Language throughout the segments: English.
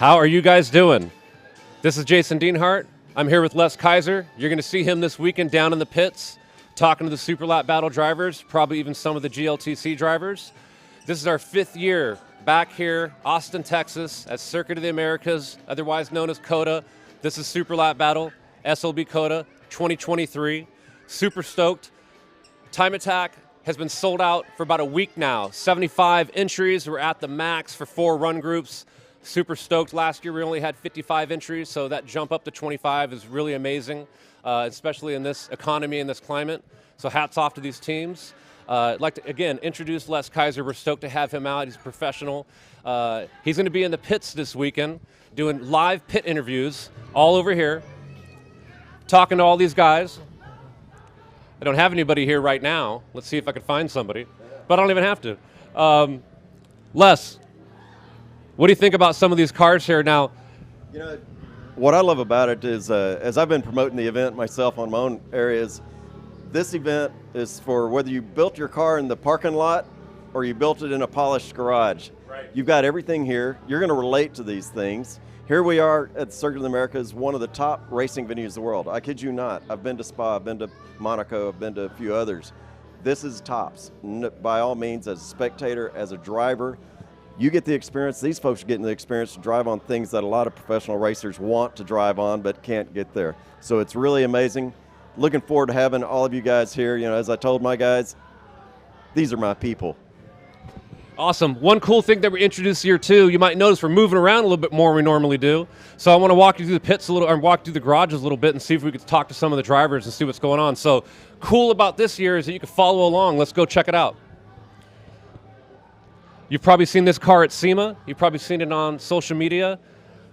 How are you guys doing? This is Jason Deanhart. I'm here with Les Kaiser. You're going to see him this weekend down in the pits, talking to the Super Lap Battle drivers, probably even some of the GLTC drivers. This is our 5th year back here, Austin, Texas, at Circuit of the Americas, otherwise known as COTA. This is Super Lap Battle, SLB COTA 2023. Super stoked. Time Attack has been sold out for about a week now. 75 entries. We're at the max for 4 run groups. Super stoked. Last year we only had 55 entries, so that jump up to 25 is really amazing, especially in this economy and this climate. So hats off to these teams. I'd like to, again, introduce Les Kaiser. We're stoked to have him out. He's a professional. He's going to be in the pits this weekend doing live pit interviews all over here, talking to all these guys. I don't have anybody here right now. Let's see if I can find somebody, but I don't even have to. Les, what do you think about some of these cars here now? You know, what I love about it is, as I've been promoting the event myself on my own areas, this event is for whether you built your car in the parking lot or you built it in a polished garage. Right. You've got everything here. You're going to relate to these things. Here we are at Circuit of the Americas, one of the top racing venues in the world. I kid you not. I've been to Spa, I've been to Monaco, I've been to a few others. This is tops. By all means, as a spectator, as a driver, you get the experience. These folks are getting the experience to drive on things that a lot of professional racers want to drive on but can't get there. So it's really amazing. Looking forward to having all of you guys here. You know, as I told my guys, these are my people. Awesome. One cool thing that we introduced here too, you might notice we're moving around a little bit more than we normally do. So I want to walk you through the pits a little, or walk through the garages a little bit and see if we could talk to some of the drivers and see what's going on. So cool about this year is that you can follow along. Let's go check it out. You've probably seen this car at SEMA. You've probably seen it on social media.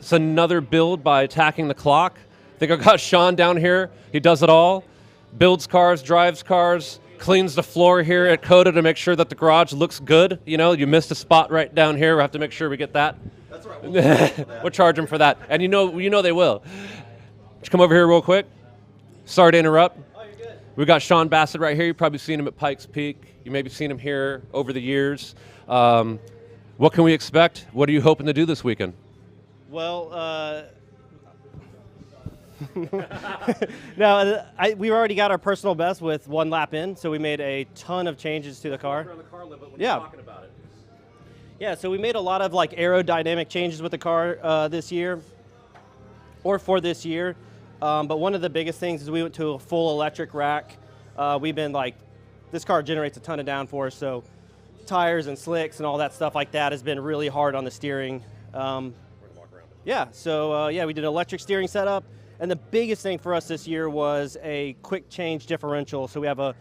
It's another build by Attacking the Clock. I think I got Sean down here. He does it all. Builds cars, drives cars, cleans the floor here at COTA to make sure that the garage looks good. You know, you missed a spot right down here. We'll have to make sure we get that. That's right. We'll charge them for that. And you know they will. Just come over here real quick. Sorry to interrupt. Oh, you're good. We got Sean Bassett right here. You've probably seen him at Pikes Peak. You maybe seen him here over the years. What can we expect? What are you hoping to do this weekend? Well, no, we already got our personal best with 1 lap in, so we made a ton of changes to the car. Yeah. Yeah, so we made a lot of like aerodynamic changes with the car this year, or for this year. But one of the biggest things is we went to a full electric rack. We've been like, this car generates a ton of downforce, so tires and slicks and all that stuff like that has been really hard on the steering. Yeah, so yeah, we did an electric steering setup. And the biggest thing for us this year was a quick change differential. So we have a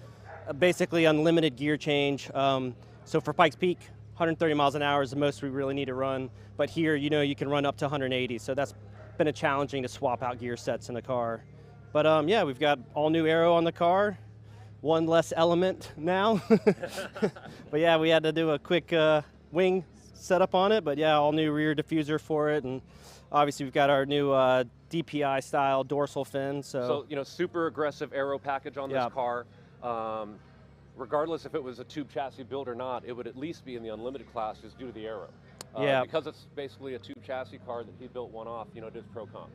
basically unlimited gear change. So for Pikes Peak, 130 miles an hour is the most we really need to run. But here, you know, you can run up to 180. So that's been challenging to swap out gear sets in the car. But yeah, we've got all new aero on the car. 1 less element now. But yeah, we had to do a quick wing setup on it. But yeah, all new rear diffuser for it. And obviously we've got our new DPI style dorsal fin. So you know, super aggressive aero package on this Yeah. car. Regardless if it was a tube chassis build or not, it would at least be in the unlimited class just due to the aero. Yeah. Because it's basically a tube chassis car that he built one off, you know, did Pro Comp.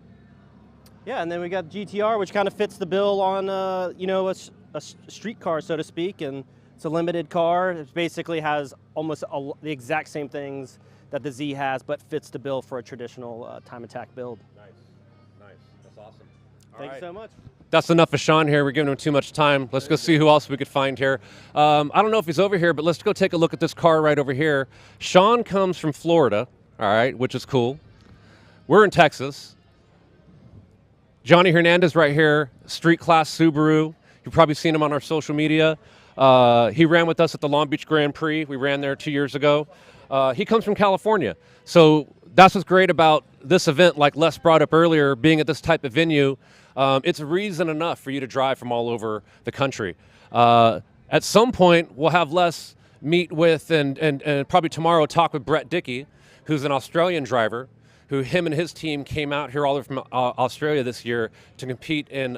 Yeah, and then we got GTR, which kind of fits the bill on, you know, a street car, so to speak, and it's a limited car. It basically has almost the exact same things that the Z has, but fits the bill for a traditional Time Attack build. Nice. That's awesome. Thank you so much. That's enough for Sean here. We're giving him too much time. Let's go see who else we could find here. I don't know if he's over here, but let's go take a look at this car right over here. Sean comes from Florida, all right, which is cool. We're in Texas. Johnny Hernandez right here, street class Subaru. You've probably seen him on our social media. He ran with us at the Long Beach Grand Prix. We ran there 2 years ago. He comes from California. So that's what's great about this event, like Les brought up earlier, being at this type of venue. It's reason enough for you to drive from all over the country. At some point, we'll have Les meet with and probably tomorrow talk with Brett Dickey, who's an Australian driver, who him and his team came out here all over from Australia this year to compete in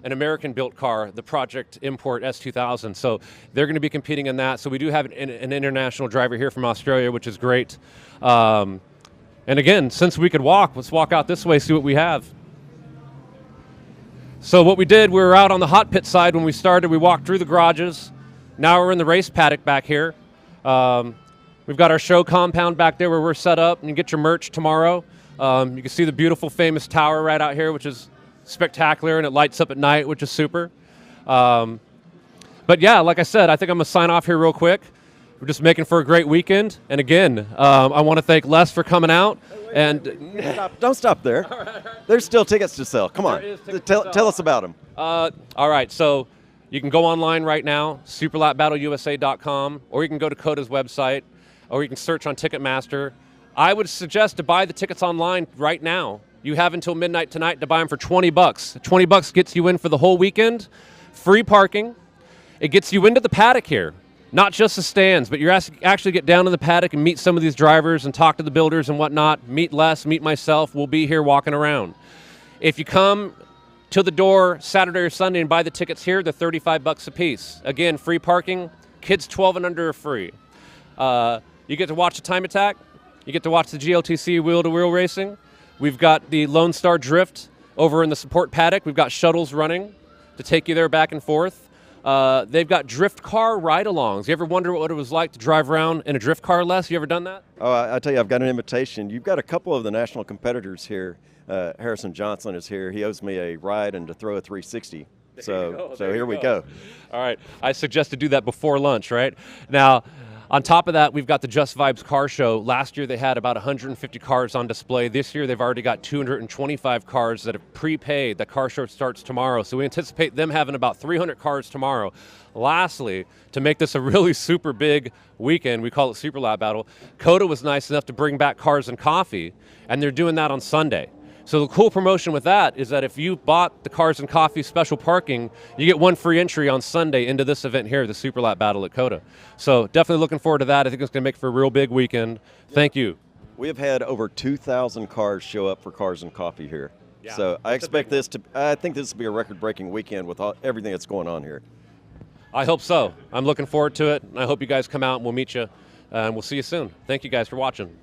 an American-built car, the Project Import S2000. So they're going to be competing in that. So we do have an international driver here from Australia, which is great. And again, since we could walk, let's walk out this way, see what we have. So what we did, we were out on the hot pit side when we started. We walked through the garages. Now we're in the race paddock back here. We've got our show compound back there where we're set up, and you get your merch tomorrow. You can see the beautiful, famous tower right out here, which is spectacular, and it lights up at night, which is super. But yeah, like I said, I think I'm going to sign off here real quick. We're just making for a great weekend. And again, I want to thank Les for coming out. And Don't stop there. There's still tickets to sell. Come on. There is tickets to sell. Tell us about them. all right, so you can go online right now, superlapbattleusa.com, or you can go to COTA's website, or you can search on Ticketmaster. I would suggest to buy the tickets online right now. You have until midnight tonight to buy them for $20. $20 gets you in for the whole weekend, free parking. It gets you into the paddock here. Not just the stands, but you actually get down to the paddock and meet some of these drivers and talk to the builders and whatnot. Meet Les, meet myself. We'll be here walking around. If you come to the door Saturday or Sunday and buy the tickets here, they're $35 a piece. Again, free parking. Kids 12 and under are free. You get to watch the Time Attack. You get to watch the GLTC wheel-to-wheel racing. We've got the Lone Star Drift over in the support paddock. We've got shuttles running to take you there back and forth. They've got drift car ride-alongs. You ever wonder what it was like to drive around in a drift car, Les? You ever done that? Oh, I tell you, I've got an invitation. You've got a couple of the national competitors here. Harrison Johnson is here. He owes me a ride and to throw a 360. So here we go. All right. I suggest to do that before lunch, right? Now, on top of that, we've got the Just Vibes Car Show. Last year, they had about 150 cars on display. This year, they've already got 225 cars that have prepaid. The car show starts tomorrow, so we anticipate them having about 300 cars tomorrow. Lastly, to make this a really super big weekend, we call it Super Lap Battle, COTA was nice enough to bring back Cars and Coffee, and they're doing that on Sunday. So the cool promotion with that is that if you bought the Cars and Coffee special parking, you get one free entry on Sunday into this event here, the Super Lap Battle at COTA. So definitely looking forward to that. I think it's going to make for a real big weekend. Thank you. We have had over 2,000 cars show up for Cars and Coffee here. Yeah, So I think this will be a record-breaking weekend with everything that's going on here. I hope so. I'm looking forward to it, and I hope you guys come out and we'll meet you, and we'll see you soon. Thank you guys for watching.